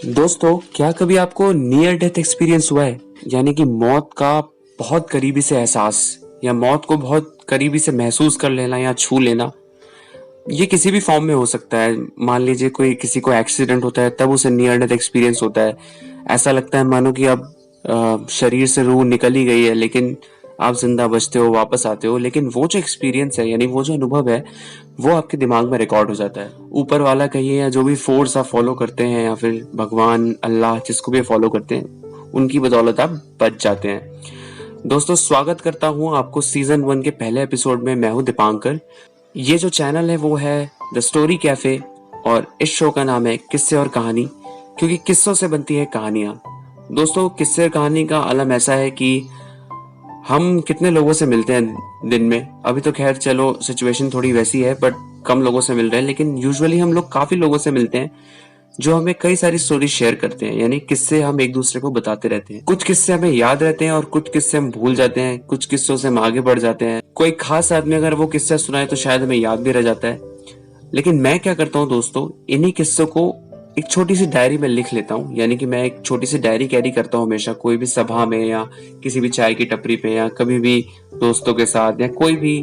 दोस्तों, क्या कभी आपको नियर डेथ एक्सपीरियंस हुआ है? यानी कि मौत का बहुत करीबी से एहसास या मौत को बहुत करीबी से महसूस कर लेना या छू लेना। ये किसी भी फॉर्म में हो सकता है। मान लीजिए कोई किसी को एक्सीडेंट होता है तब उसे नियर डेथ एक्सपीरियंस होता है। ऐसा लगता है मानो कि अब शरीर से रूह निकल ही गई है, लेकिन आप जिंदा बचते हो, वापस आते हो। लेकिन वो जो एक्सपीरियंस है, यानी वो जो अनुभव है, वो आपके दिमाग में रिकॉर्ड हो जाता है। ऊपर वाला कहिए या जो भी फोर्स आप फॉलो करते हैं या फिर भगवान, अल्लाह, जिसको भी फॉलो करते हैं, उनकी बदौलत आप बच जाते हैं। दोस्तों, स्वागत करता हूं आपको सीजन 1 के पहले एपिसोड में। मैं हूं दीपांकर। ये जो चैनल है वो है द स्टोरी कैफे, और इस शो का नाम है किस्से और कहानी, क्योंकि किस्सों से बनती है कहानियां। दोस्तों, किस्से और कहानी का आलम ऐसा है कि हम कितने लोगों से मिलते हैं दिन में। अभी तो खैर चलो सिचुएशन थोड़ी वैसी है, बट कम लोगों से मिल रहे हैं, लेकिन यूजुअली हम लोग काफी लोगों से मिलते हैं जो हमें कई सारी स्टोरी शेयर करते हैं। यानी किस्से हम एक दूसरे को बताते रहते हैं। कुछ किस्से हमें याद रहते हैं और कुछ किस्से हम भूल जाते हैं। कुछ किस्सों से हम आगे बढ़ जाते हैं। कोई खास आदमी अगर वो किस्सा सुनाए तो शायद हमें याद भी रह जाता है। लेकिन मैं क्या करता हूँ दोस्तों, इन्हीं किस्सों को एक छोटी सी डायरी में लिख लेता हूँ। यानी कि मैं एक छोटी सी डायरी कैरी करता हूँ हमेशा, कोई भी सभा में या किसी भी चाय की टपरी पे या कभी भी दोस्तों के साथ या कोई भी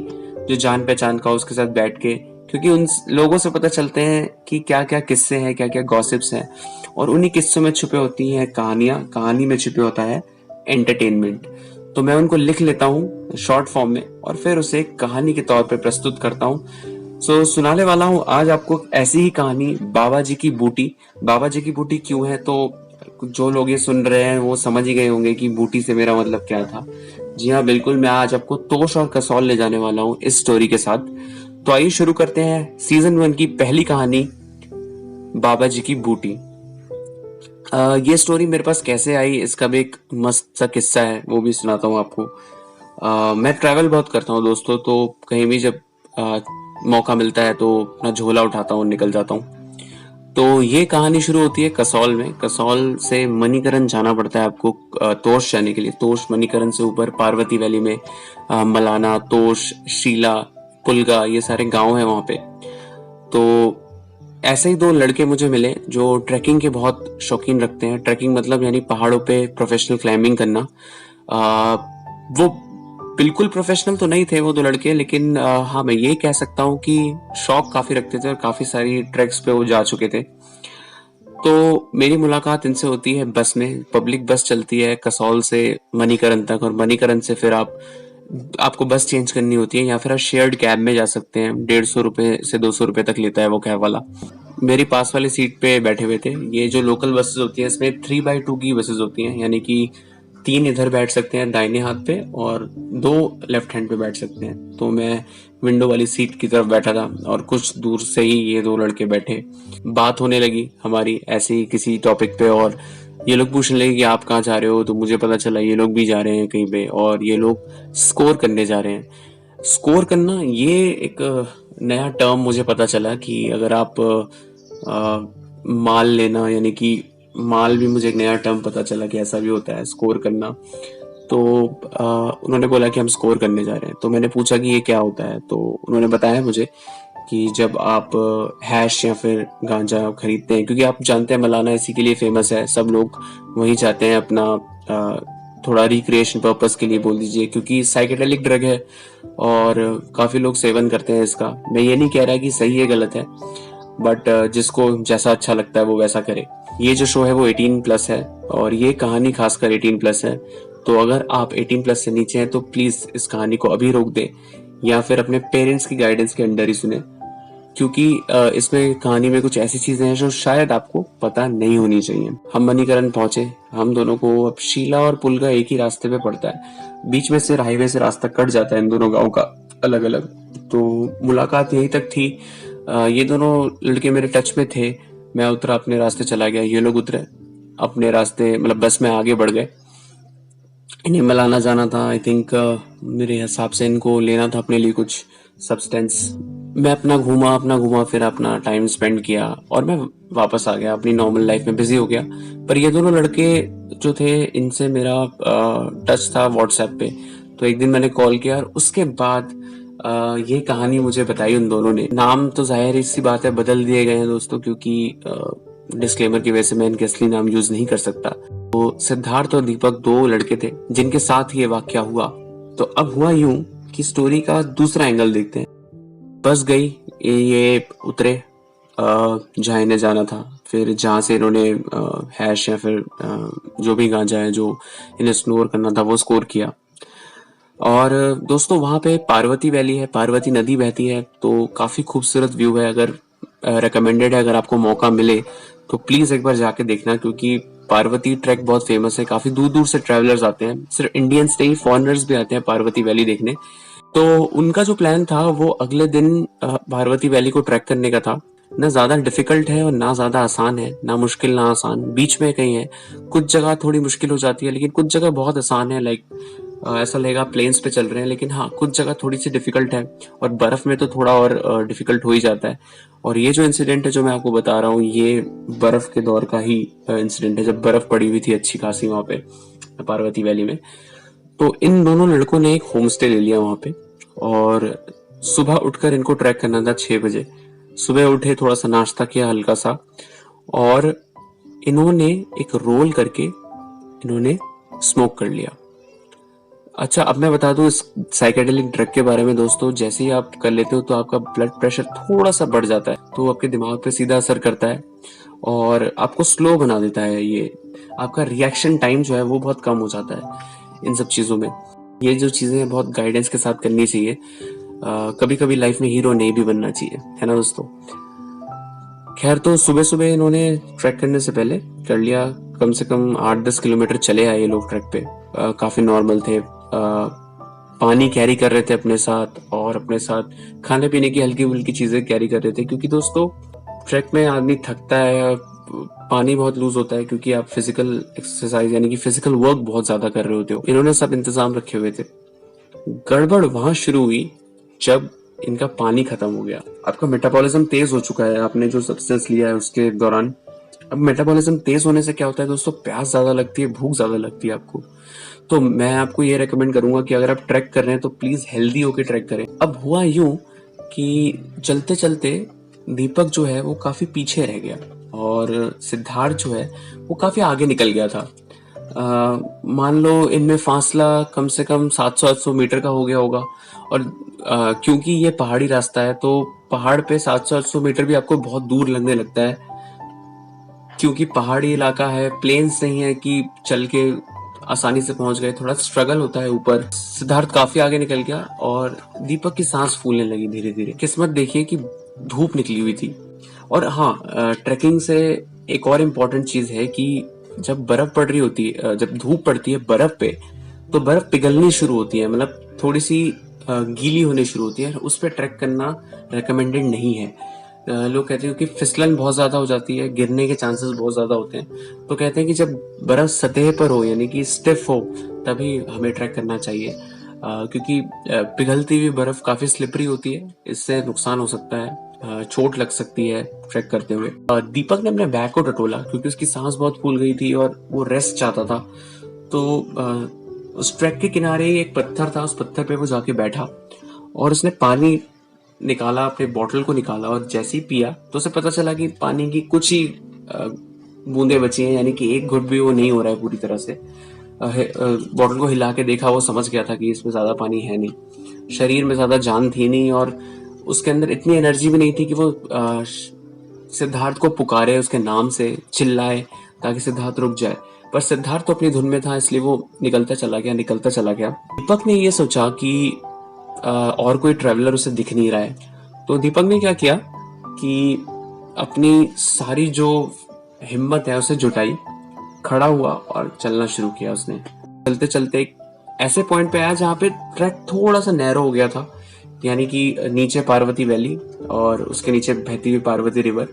जो जान पहचान का उसके साथ बैठ के। क्योंकि उन लोगों से पता चलते हैं कि क्या क्या किस्से हैं, क्या क्या गॉसिप्स हैं, और उन्हीं किस्सों में छुपे होती हैं कहानियां। कहानी में छुपे होता है एंटरटेनमेंट। तो मैं उनको लिख लेता हूँ शॉर्ट फॉर्म में और फिर उसे कहानी के तौर पे प्रस्तुत करता हूँ। सुनाने वाला हूँ आज आपको ऐसी ही कहानी, बाबा जी की बूटी। बाबा जी की बूटी क्यों है, तो जो लोग ये सुन रहे हैं वो समझ ही गए होंगे कि बूटी से मेरा मतलब क्या था। जी हाँ, बिल्कुल, मैं आज आपको तोश और कसौल ले जाने वाला हूँ इस स्टोरी के साथ। तो आइए शुरू करते हैं सीजन 1 की पहली कहानी, बाबा जी की बूटी। ये स्टोरी मेरे पास कैसे आई, इसका भी एक मस्त सा किस्सा है, वो भी सुनाता हूँ आपको। मैं ट्रैवल बहुत करता हूँ दोस्तों, तो कहीं भी जब मौका मिलता है तो अपना झोला उठाता हूँ, निकल जाता हूँ। तो ये कहानी शुरू होती है कसौल में। कसौल से मणिकरण जाना पड़ता है आपको तोश जाने के लिए। तोश मणिकरण से ऊपर पार्वती वैली में मलाना, तोश, शीला, पुलगा, ये सारे गांव हैं वहां पे। तो ऐसे ही दो लड़के मुझे मिले जो ट्रैकिंग के बहुत शौकीन रखते हैं। ट्रैकिंग मतलब यानी पहाड़ों पे प्रोफेशनल क्लाइंबिंग करना। वो बिल्कुल प्रोफेशनल तो नहीं थे वो दो लड़के, लेकिन हाँ, मैं ये कह सकता हूँ कि शौक काफी रखते थे और काफी सारी ट्रैक्स पे वो जा चुके थे। तो मेरी मुलाकात इनसे होती है बस में। पब्लिक बस चलती है कसौल से मणिकरण तक, और मणिकरण से फिर आपको बस चेंज करनी होती है, या फिर आप शेयर्ड कैब में जा सकते हैं। 150 रुपए से 200 रुपए तक लेता है वो कैब वाला। मेरी पास वाली सीट पे बैठे हुए थे। ये जो लोकल बसेस होती हैं इसमें 3x2 की बसेस होती हैं, यानी कि 3 इधर बैठ सकते हैं दाहिने हाथ पे और 2 लेफ्ट हैंड पे बैठ सकते हैं। तो मैं विंडो वाली सीट की तरफ बैठा था और कुछ दूर से ही ये दो लड़के बैठे। बात होने लगी हमारी ऐसे ही किसी टॉपिक पे, और ये लोग पूछने लगे कि आप कहाँ जा रहे हो। तो मुझे पता चला ये लोग भी जा रहे हैं कहीं पे, और ये लोग स्कोर करने जा रहे हैं। स्कोर करना ये एक नया टर्म मुझे पता चला कि अगर आप माल लेना, यानी कि माल भी मुझे एक नया टर्म पता चला कि ऐसा भी होता है स्कोर करना। तो उन्होंने बोला कि हम स्कोर करने जा रहे हैं। तो मैंने पूछा कि ये क्या होता है। तो उन्होंने बताया मुझे कि जब आप हैश या फिर गांजा खरीदते हैं, क्योंकि आप जानते हैं मलाना इसी के लिए फेमस है, सब लोग वहीं जाते हैं अपना थोड़ा रिक्रिएशन पर्पस के लिए बोल दीजिए, क्योंकि साइकेडेलिक ड्रग है और काफी लोग सेवन करते हैं इसका। मैं ये नहीं कह रहा कि सही है गलत है, बट जिसको जैसा अच्छा लगता है वो वैसा करे। ये जो शो है वो 18+ है, और ये कहानी खासकर 18+ है। तो अगर आप 18+ से नीचे हैं तो प्लीज इस कहानी को अभी रोक दें, या फिर अपने पेरेंट्स की गाइडेंस के अंडर ही सुने, क्योंकि इसमें कहानी में कुछ ऐसी चीजें हैं जो शायद आपको पता नहीं होनी चाहिए। हम मणिकरण पहुंचे। हम दोनों को अब शीला और पुलगा एक ही रास्ते पे पड़ता है। बीच में से हाईवे से रास्ता कट जाता है इन दोनों गांव का अलग अलग। तो मुलाकात यहीं तक थी। ये दोनों लड़के मेरे टच में थे। मैं उतरा, अपने रास्ते चला गया, ये लोग उतरे अपने रास्ते, मतलब बस में आगे बढ़ गए। इन्हें मिलाना जाना था, आई थिंक मेरे हिसाब से इनको लेना था अपने लिए कुछ सब्सटेंस। मैं अपना घूमा फिर अपना टाइम स्पेंड किया और मैं वापस आ गया, अपनी नॉर्मल लाइफ में बिजी हो गया। पर ये दोनों लड़के जो थे इनसे मेरा टच था व्हाट्सएप पे। तो एक दिन मैंने कॉल किया और उसके बाद ये कहानी मुझे बताई उन दोनों ने। नाम तो जाहिर सी बात है बदल दिए गए हैं दोस्तों, क्योंकि डिस्क्लेमर की वजह से मैं इनके असली नाम यूज नहीं कर सकता। तो सिद्धार्थ और दीपक दो लड़के थे जिनके साथ ये वाकया हुआ। तो अब हुआ यूं कि स्टोरी का दूसरा एंगल देखते हैं। बस गई, ये उतरे जहाँ इन्हें जाना था, फिर जहाँ से इन्होंने हैश या फिर जो भी गांजा है जो इन्हें स्नोर करना था वो स्कोर किया। और दोस्तों वहाँ पे पार्वती वैली है, पार्वती नदी बहती है, तो काफी खूबसूरत व्यू है। अगर रिकमेंडेड है, अगर आपको मौका मिले तो प्लीज एक बार जाके देखना, क्योंकि पार्वती ट्रैक बहुत फेमस है। काफी दूर दूर से ट्रैवलर्स आते हैं, सिर्फ इंडियंस नहीं फॉरेनर्स भी आते हैं पार्वती वैली देखने। तो उनका जो प्लान था वो अगले दिन पार्वती वैली को ट्रैक करने का था। ना ज्यादा डिफिकल्ट है और ना ज्यादा आसान है, ना मुश्किल ना आसान, बीच में कहीं है। कुछ जगह थोड़ी मुश्किल हो जाती है लेकिन कुछ जगह बहुत आसान है। लाइक ऐसा लगेगा प्लेन्स पे चल रहे हैं, लेकिन हाँ कुछ जगह थोड़ी सी डिफिकल्ट है, और बर्फ में तो थोड़ा और डिफिकल्ट हो ही जाता है। और ये जो इंसिडेंट है जो मैं आपको बता रहा हूँ, ये बर्फ के दौर का ही इंसिडेंट है, जब बर्फ पड़ी हुई थी अच्छी खासी वहां पे पार्वती वैली में। तो इन दोनों लड़कों ने एक होम स्टे ले लिया वहां पे, और सुबह उठकर इनको ट्रैक करना था 6 बजे। सुबह उठे, थोड़ा सा नाश्ता किया हल्का सा, और इन्होंने एक रोल करके इन्होंने स्मोक कर लिया। अच्छा, अब मैं बता दूं इस साइकेडेलिक ड्रग के बारे में दोस्तों। जैसे ही आप कर लेते हो तो आपका ब्लड प्रेशर थोड़ा सा बढ़ जाता है, तो आपके दिमाग पे सीधा असर करता है और आपको स्लो बना देता है। ये आपका रिएक्शन टाइम जो है वो बहुत कम हो जाता है इन सब चीजों में। ये जो चीजें बहुत गाइडेंस के साथ करनी चाहिए। कभी कभी लाइफ में हीरो नहीं भी बनना चाहिए, है ना दोस्तों। खैर, तो सुबह सुबह इन्होंने ट्रैक करने से पहले कर लिया, कम से कम 8-10 किलोमीटर चले आए ये लोग ट्रैक पे। काफी नॉर्मल थे। पानी कैरी कर रहे थे अपने साथ, और अपने साथ खाने पीने की हल्की फुल्की चीजें कैरी कर रहे थे, क्योंकि दोस्तों ट्रैक में आदमी थकता है, पानी बहुत लूज होता है, क्योंकि आप फिजिकल एक्सरसाइज यानी कि फिजिकल वर्क बहुत ज्यादा कर रहे होते हो। इन्होंने सब इंतजाम रखे हुए थे। गड़बड़ वहां शुरू हुई जब इनका पानी खत्म हो गया। आपका मेटाबॉलिज्म तेज हो चुका है, आपने जो सब्सटेंस लिया है उसके दौरान। अब मेटाबॉलिज्म तेज होने से क्या होता है दोस्तों, प्यास ज्यादा लगती है, भूख ज्यादा लगती है आपको। तो मैं आपको ये रेकमेंड करूंगा कि अगर आप ट्रैक कर रहे हैं तो प्लीज हेल्दी होके ट्रैक करें। अब हुआ यूं कि चलते चलते दीपक जो है वो काफी पीछे रह गया, और सिद्धार्थ जो है वो काफी आगे निकल गया था। मान लो इनमें फासला कम से कम 700-800 मीटर का हो गया होगा। और क्योंकि ये पहाड़ी रास्ता है तो पहाड़ पे 700-800 मीटर भी आपको बहुत दूर लगने लगता है, क्योंकि पहाड़ी इलाका है, प्लेन्स नहीं है कि चल के आसानी से पहुंच गए, थोड़ा स्ट्रगल होता है ऊपर। सिद्धार्थ काफी आगे निकल गया और दीपक की सांस फूलने लगी धीरे धीरे। किस्मत देखिए कि धूप निकली हुई थी। और हाँ, ट्रैकिंग से एक और इम्पोर्टेंट चीज है कि जब बर्फ पड़ रही होती है, जब धूप पड़ती है बर्फ पे, तो बर्फ पिघलनी शुरू होती है, मतलब थोड़ी सी गीली होने शुरू होती है। उस पर ट्रैक करना रिकमेंडेड नहीं है। लोग कहते हैं कि फिसलन बहुत ज्यादा हो जाती है, गिरने के चांसेस बहुत ज्यादा होते हैं। तो कहते हैं कि जब बर्फ सतह पर हो यानी कि स्टिफ हो तभी हमें ट्रैक करना चाहिए, क्योंकि पिघलती हुई बर्फ काफी स्लिपरी होती है, इससे नुकसान हो सकता है, चोट लग सकती है ट्रैक करते हुए। दीपक ने अपने बैग को टटोला क्योंकि उसकी सांस बहुत फूल गई थी और वो रेस्ट चाहता था। तो उस ट्रैक के किनारे ही एक पत्थर था, उस पत्थर पे वो जाके बैठा और उसने पानी निकाला, अपने बॉटल को निकाला, और जैसे ही पिया तो उसे पता चला कि पानी की कुछ ही बूंदे बची हैं, यानी कि एक घुट भी वो नहीं हो रहा है पूरी तरह से। बॉटल को हिला के देखा, वो समझ गया था कि इसमें ज्यादा पानी है नहीं, शरीर में ज्यादा जान थी नहीं, और उसके अंदर इतनी एनर्जी भी नहीं थी कि वो सिद्धार्थ को पुकारे, उसके नाम से चिल्लाए ताकि सिद्धार्थ रुक जाए। पर सिद्धार्थ तो अपनी धुन में था, इसलिए वो निकलता चला गया। दीपक ने ये सोचा कि और कोई ट्रैवलर उसे दिख नहीं रहा है, तो दीपक ने क्या किया कि अपनी सारी जो हिम्मत है उसे जुटाई, खड़ा हुआ और चलना शुरू किया। उसने चलते चलते एक ऐसे पॉइंट पे आया जहाँ पे ट्रैक थोड़ा सा नैरो हो गया था, यानी कि नीचे पार्वती वैली और उसके नीचे बहती हुई पार्वती रिवर।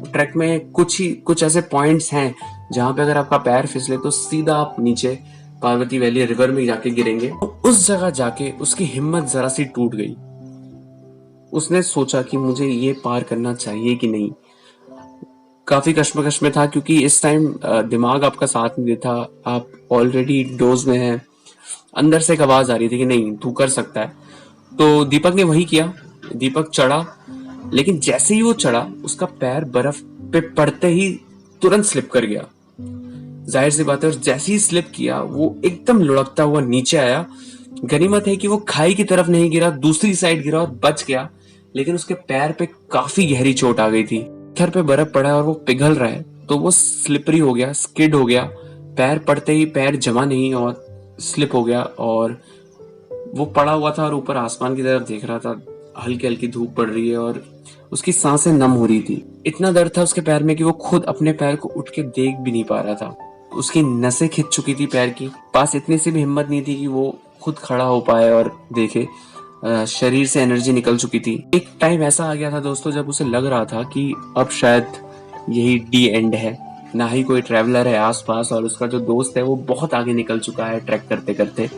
ट्रैक में कुछ ऐसे पॉइंट्स हैं जहाँ पे अगर आपका पैर फिसले तो सीधा आप नीचे पार्वती वैली रिवर में जाके गिरेंगे। तो उस जगह जाके उसकी हिम्मत जरा सी टूट गई। उसने सोचा कि मुझे ये पार करना चाहिए कि नहीं। काफी कश्मकश में था क्योंकि इस टाइम दिमाग आपका साथ नहीं देता, आप ऑलरेडी डोज में हैं। अंदर से एक आवाज आ रही थी कि नहीं, तू कर सकता है। तो दीपक ने वही किया, दीपक चढ़ा, लेकिन जैसे ही वो चढ़ा उसका पैर बर्फ पे पड़ते ही तुरंत स्लिप कर गया। जाहिर सी बात है, और जैसे ही स्लिप किया वो एकदम लुढ़कता हुआ नीचे आया। गनीमत है कि वो खाई की तरफ नहीं गिरा, दूसरी साइड गिरा और बच गया, लेकिन उसके पैर पे काफी गहरी चोट आ गई थी। पत्थर पे बर्फ पड़ा है और वो पिघल रहा है, तो वो स्लिपरी हो गया, स्किड हो गया। पैर पड़ते ही पैर जमा नहीं और स्लिप हो गया, और वो पड़ा हुआ था और ऊपर आसमान की तरफ देख रहा था। हल्की हल्की धूप पड़ रही है और उसकी सांसें नम हो रही थी। इतना दर्द था उसके पैर में कि वो खुद अपने पैर को उठ के देख भी नहीं पा रहा था। उसकी नसें खिंच चुकी थी पैर की, पास इतनी सी भी हिम्मत नहीं थी कि वो खुद खड़ा हो पाए और देखे। शरीर से एनर्जी निकल चुकी थी। एक टाइम ऐसा आ गया था दोस्तों जब उसे लग रहा था कि अब शायद यही डी एंड है, ना ही कोई ट्रैवलर है आसपास, और उसका जो दोस्त है वो बहुत आगे निकल चुका है ट्रैक करते करते।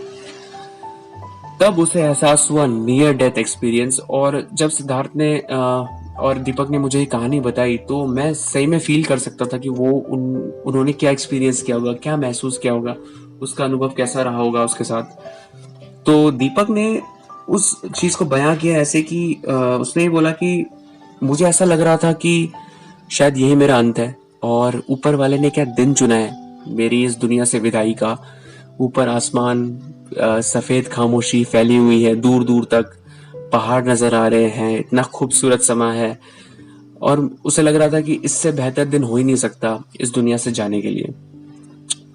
तब उसे एहसास हुआ नियर डेथ एक्सपीरियंस। और जब सिद्धार्थ ने और दीपक ने मुझे ये कहानी बताई, तो मैं सही में फील कर सकता था कि उन्होंने क्या एक्सपीरियंस किया होगा, क्या महसूस किया होगा, उसका अनुभव कैसा रहा होगा उसके साथ। तो दीपक ने उस चीज को बयां किया ऐसे कि उसने ये बोला कि मुझे ऐसा लग रहा था कि शायद यही मेरा अंत है, और ऊपर वाले ने क्या दिन चुना है मेरी इस दुनिया से विदाई का। ऊपर आसमान, सफेद खामोशी फैली हुई है, दूर दूर तक पहाड़ नजर आ रहे हैं, इतना खूबसूरत समा है, और उसे लग रहा था कि इससे बेहतर दिन हो ही नहीं सकता इस दुनिया से जाने के लिए।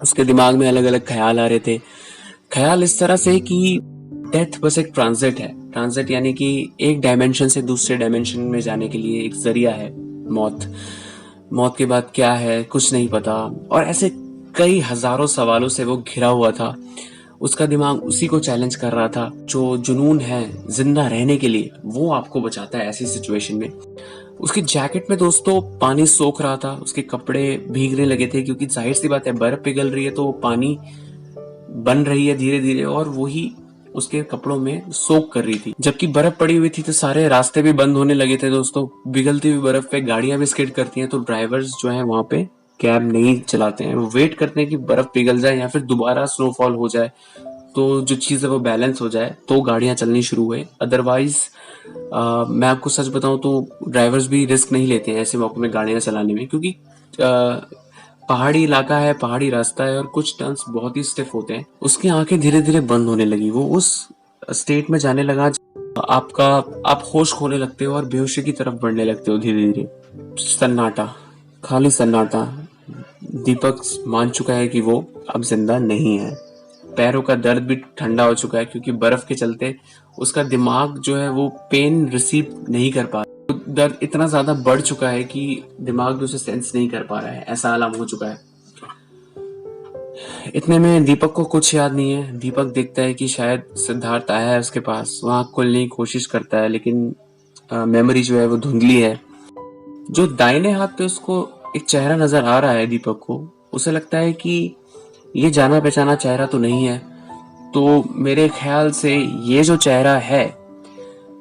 उसके दिमाग में अलग अलग ख्याल आ रहे थे। ख्याल इस तरह से कि डेथ बस एक ट्रांजिट है। ट्रांजिट यानी कि एक डायमेंशन से दूसरे डायमेंशन में जाने के लिए एक जरिया है मौत। मौत के बाद क्या है कुछ नहीं पता, और ऐसे कई हजारों सवालों से वो घिरा हुआ था। उसका दिमाग उसी को चैलेंज कर रहा था। जो जुनून है जिंदा रहने के लिए, वो आपको बचाता है ऐसी सिचुएशन में। उसकी जैकेट में दोस्तों पानी सोख रहा था, उसके कपड़े भीगने लगे थे, क्योंकि जाहिर सी बात है बर्फ पिघल रही है तो पानी बन रही है धीरे धीरे, और वही उसके कपड़ों में सोक कर रही थी। जबकि बर्फ पड़ी हुई थी तो सारे रास्ते भी बंद होने लगे थे दोस्तों। पिघलती हुई बर्फ पे गाड़ियां भी स्किड करती हैं, तो ड्राइवर्स जो है वहां पे कैब नहीं चलाते हैं, वो वेट करते हैं कि बर्फ पिघल जाए या फिर दोबारा स्नोफॉल हो जाए, तो जो चीज है वो बैलेंस हो जाए तो गाड़ियां चलनी शुरू हुए। अदरवाइज मैं आपको सच बताऊं तो ड्राइवर्स भी रिस्क नहीं लेते हैं ऐसे मौके में गाड़ियां चलाने में, क्योंकि पहाड़ी इलाका है, पहाड़ी रास्ता है, और कुछ टर्न्स बहुत ही स्टिफ होते हैं। उसकी आंखें धीरे धीरे बंद होने लगी। वो उस स्टेट में जाने लगा आप होश खोने लगते हो और बेहोशी की तरफ बढ़ने लगते हो धीरे धीरे। सन्नाटा, खाली सन्नाटा। दीपक मान चुका है कि वो अब जिंदा नहीं है। पैरों का दर्द भी ठंडा हो चुका है, क्योंकि बर्फ के चलते उसका दिमाग जो है वो पेन रिसीव नहीं कर पा रहा। दर्द इतना ज्यादा बढ़ चुका है कि दिमाग भी उसे सेंस नहीं कर पा रहा है, ऐसा आलम हो चुका है। इतने में दीपक को कुछ याद नहीं है। दीपक देखता है कि शायद सिद्धार्थ आया है उसके पास, वहां खोलने की कोशिश करता है, लेकिन मेमोरी जो है वो धुंधली है। जो दाहिने हाथ पे उसको एक चेहरा नजर आ रहा है दीपक को, उसे लगता है कि ये जाना पहचाना चेहरा तो नहीं है। तो मेरे ख्याल से ये जो चेहरा है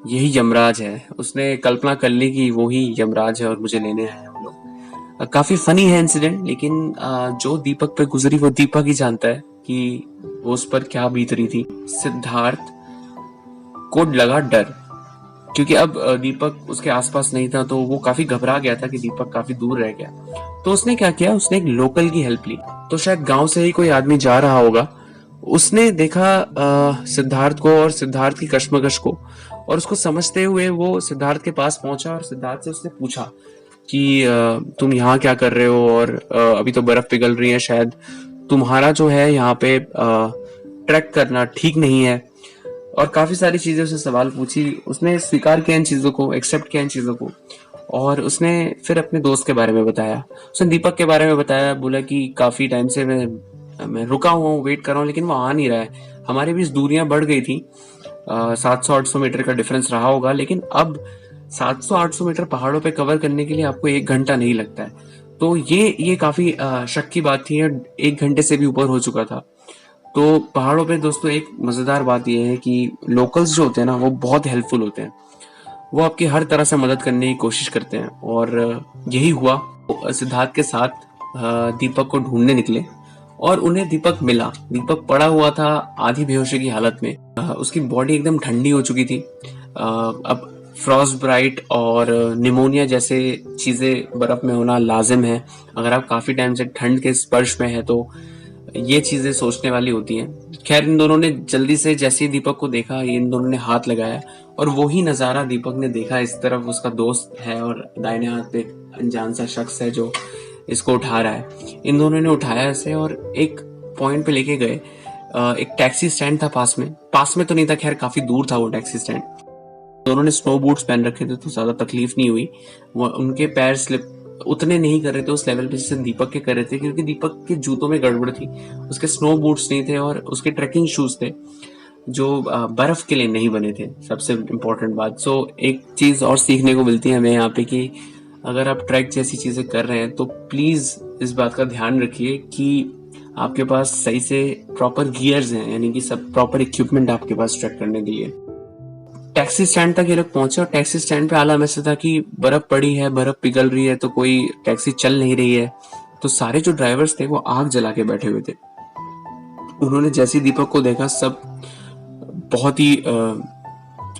यही यमराज है। उसने कल्पना कर ली कि वो ही यमराज है और मुझे लेने आए हैं वो लोग। काफी फनी है इंसिडेंट, लेकिन जो दीपक पे गुजरी वो दीपक ही जानता है कि वो उस पर क्या बीत रही थी। सिद्धार्थ को लगा डर, क्योंकि अब दीपक उसके आसपास नहीं था, तो वो काफी घबरा गया था कि दीपक काफी दूर रह गया। तो उसने क्या किया, उसने एक लोकल की हेल्प ली। तो शायद गांव से ही कोई आदमी जा रहा होगा, उसने देखा सिद्धार्थ को और सिद्धार्थ की कश्मकश को, और उसको समझते हुए वो सिद्धार्थ के पास पहुंचा और सिद्धार्थ से उसने पूछा कि तुम यहाँ क्या कर रहे हो, और अभी तो बर्फ पिघल रही है, शायद तुम्हारा जो है यहाँ पे ट्रैक करना ठीक नहीं है। और काफी सारी चीजें उसने सवाल पूछी। उसने स्वीकार किया इन चीजों को, एक्सेप्ट किया इन चीजों को, और उसने फिर अपने दोस्त के बारे में बताया। उसने दीपक के बारे में बताया, बोला कि काफी टाइम से मैं रुका हुआ हूँ, वेट कर रहा हूँ, लेकिन वो आ नहीं रहा है। हमारे बीच दूरियां बढ़ गई थी, 700-800 मीटर का डिफरेंस रहा होगा, लेकिन अब 700-800 मीटर पहाड़ों पे कवर करने के लिए आपको 1 घंटा नहीं लगता है। तो ये काफी शक की बात थी। 1 घंटे से भी ऊपर हो चुका था। तो पहाड़ों पे दोस्तों एक मजेदार बात यह है कि लोकल्स जो होते हैं ना, वो बहुत हेल्पफुल होते हैं। वो आपकी हर तरह से मदद करने की कोशिश करते हैं, और यही हुआ। सिद्धार्थ के साथ दीपक को ढूंढने निकले, और उन्हें दीपक मिला। दीपक पड़ा हुआ था आधी बेहोशी की हालत में। उसकी बॉडी एकदम ठंडी हो चुकी थी। अब फ्रॉस्ट ब्राइट और निमोनिया जैसे चीज़ें बर्फ़ में होना लाजिम है। अगर आप काफ़ी टाइम से ठंड के स्पर्श में है तो ये चीज़ें सोचने वाली होती हैं। खैर इन दोनों ने जल्दी से जैसे ही दीपक को देखा, इन दोनों ने हाथ लगाया और वो ही नज़ारा दीपक ने देखा। इस तरफ उसका दोस्त है और दाहिने हाथ पे एक अनजान सा शख्स है जो इसको उठा रहा है। इन दोनों ने उठाया इसे और एक पॉइंट पे लेके गए। एक टैक्सी स्टैंड था पास में तो नहीं था, खैर काफी दूर था वो टैक्सी स्टैंड। दोनों ने स्नो बूट्स पहन रखे थे तो ज्यादा तकलीफ नहीं हुई। वो उनके पैर स्लिप उतने नहीं कर रहे थे उस लेवल पे जैसे दीपक के कर रहे थे, क्योंकि दीपक के जूतों में गड़बड़ थी। उसके स्नो बूट्स नहीं थे और उसके ट्रैकिंग शूज थे जो बर्फ के लिए नहीं बने थे, सबसे इम्पोर्टेंट बात। सो एक चीज और सीखने को मिलती है हमें यहाँ पे कि अगर आप ट्रैक जैसी चीजें कर रहे हैं तो प्लीज इस बात का ध्यान रखिए कि आपके पास सही से प्रॉपर गियर्स हैं, यानी कि सब प्रॉपर इक्विपमेंट आपके पास ट्रैक करने के लिए। टैक्सी स्टैंड तक ये लोग पहुंचे और टैक्सी स्टैंड पे आलम ऐसा था कि बर्फ पड़ी है, बर्फ पिघल रही है, तो कोई टैक्सी चल नहीं रही है। तो सारे जो ड्राइवर्स थे वो आग जला के बैठे हुए थे। उन्होंने जैसे ही दीपक को देखा सब बहुत ही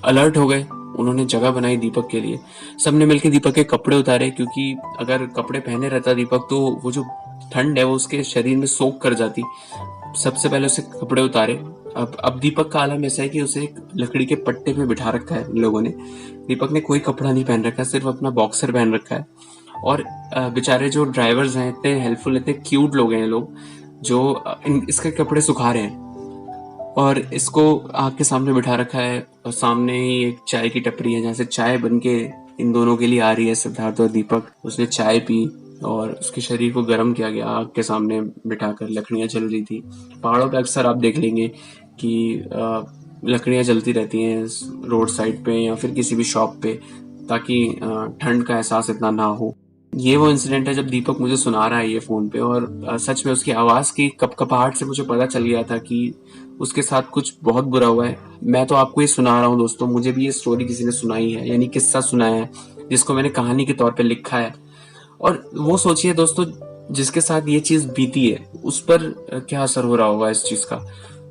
अलर्ट हो गए। उन्होंने जगह बनाई दीपक के लिए। सबने मिलकर दीपक के कपड़े उतारे, क्योंकि अगर कपड़े पहने रहता दीपक तो वो जो ठंड है वो उसके शरीर में सोख कर जाती। सबसे पहले उसे कपड़े उतारे। अब दीपक का आलम ऐसा है कि उसे एक लकड़ी के पट्टे पे बिठा रखा है लोगों ने। दीपक ने कोई कपड़ा नहीं पहन रखा, सिर्फ अपना बॉक्सर पहन रखा है। और बेचारे जो ड्राइवर्स हैं इतने हेल्पफुल, इतने क्यूट लोग हैं लोग जो इसके कपड़े सुखा रहे हैं और इसको आग के सामने बिठा रखा है। और सामने ही एक चाय की टपरी है जहाँ से चाय बन के इन दोनों के लिए आ रही है, सिद्धार्थ और दीपक। उसने चाय पी और उसके शरीर को गर्म किया गया आग के सामने बिठाकर। लकड़ियां जल रही थी। पहाड़ों पे अक्सर आप देख लेंगे कि लकड़ियां जलती रहती हैं रोड साइड पे या फिर किसी भी शॉप पे, ताकि ठंड का एहसास इतना ना हो। ये वो इंसिडेंट है जब दीपक मुझे सुना रहा है ये फोन पे, और सच में उसकी आवाज की कपकपाहट से मुझे पता चल गया था कि उसके साथ कुछ बहुत बुरा हुआ है। मैं तो आपको ये सुना रहा हूँ दोस्तों, मुझे भी ये स्टोरी किसी ने सुनाई है, यानी किस्सा सुनाया है जिसको मैंने कहानी के तौर पे लिखा है। और वो सोचिए दोस्तों जिसके साथ ये चीज बीती है उस पर क्या असर हो रहा होगा इस चीज का।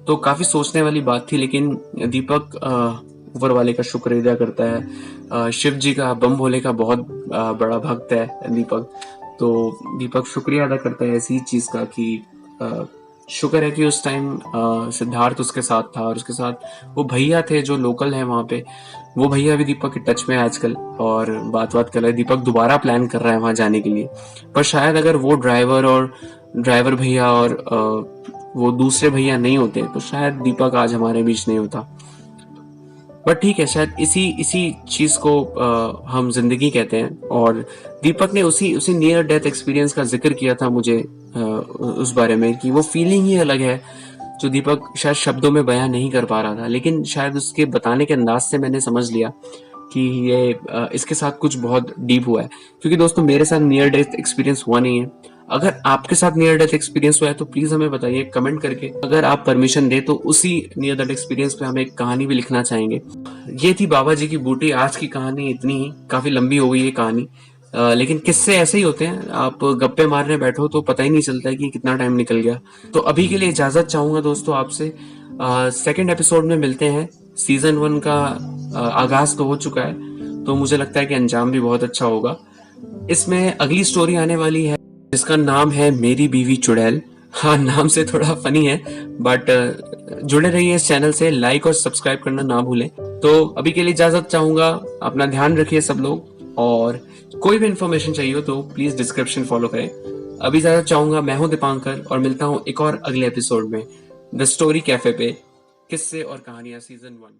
तो काफी सोचने वाली बात थी। लेकिन दीपक ऊपर वाले का शुक्र अदा करता है। शिव जी का, बम भोले का बहुत बड़ा भक्त है दीपक। तो दीपक शुक्रिया अदा करता है ऐसी चीज का कि शुक्र है कि उस टाइम सिद्धार्थ उसके साथ था और उसके साथ वो भैया थे जो लोकल हैं वहाँ पे। वो भैया भी दीपक के टच में है आजकल और बात कर रहे हैं। दीपक दोबारा प्लान कर रहा है वहां जाने के लिए। पर शायद अगर वो ड्राइवर भैया और वो दूसरे भैया नहीं होते तो शायद दीपक आज हमारे बीच नहीं होता। बट ठीक है, शायद इसी चीज को हम जिंदगी कहते हैं। और दीपक ने उसी नियर डेथ एक्सपीरियंस का जिक्र किया था मुझे उस बारे में कि वो फीलिंग ही अलग है जो दीपक शायद शब्दों में बयां नहीं कर पा रहा था। लेकिन शायद उसके बताने के अंदाज से मैंने समझ लिया कि ये इसके साथ कुछ बहुत डीप हुआ है। क्योंकि दोस्तों मेरे साथ नियर डेथ एक्सपीरियंस हुआ नहीं है। अगर आपके साथ नियर डेथ एक्सपीरियंस हुआ है तो प्लीज हमें बताइए कमेंट करके। अगर आप परमिशन दे तो उसी नियर डेथ एक्सपीरियंस पे हम एक कहानी भी लिखना चाहेंगे। ये थी बाबा जी की बूटी। आज की कहानी इतनी ही, काफी लंबी हो गई ये कहानी। लेकिन किस्से ऐसे ही होते हैं, आप गप्पे मारने बैठो तो पता ही नहीं चलता है कि कितना टाइम निकल गया। तो अभी के लिए इजाजत चाहूंगा दोस्तों आपसे। सेकंड एपिसोड में मिलते हैं। सीजन 1 का आगाज तो हो चुका है, तो मुझे लगता है कि अंजाम भी बहुत अच्छा होगा। इसमें अगली स्टोरी आने वाली है जिसका नाम है मेरी बीवी चुड़ैल। हाँ, नाम से थोड़ा फनी है बट जुड़े रहिए इस चैनल से। लाइक और सब्सक्राइब करना ना भूलें। तो अभी के लिए इजाजत चाहूंगा। अपना ध्यान रखिए सब लोग, और कोई भी इंफॉर्मेशन चाहिए हो तो प्लीज डिस्क्रिप्शन फॉलो करें। अभी इजाजत चाहूंगा। मैं हूं दीपांकर और मिलता हूं एक और अगले एपिसोड में द स्टोरी कैफे पे, किस्से और कहानियां सीजन 1।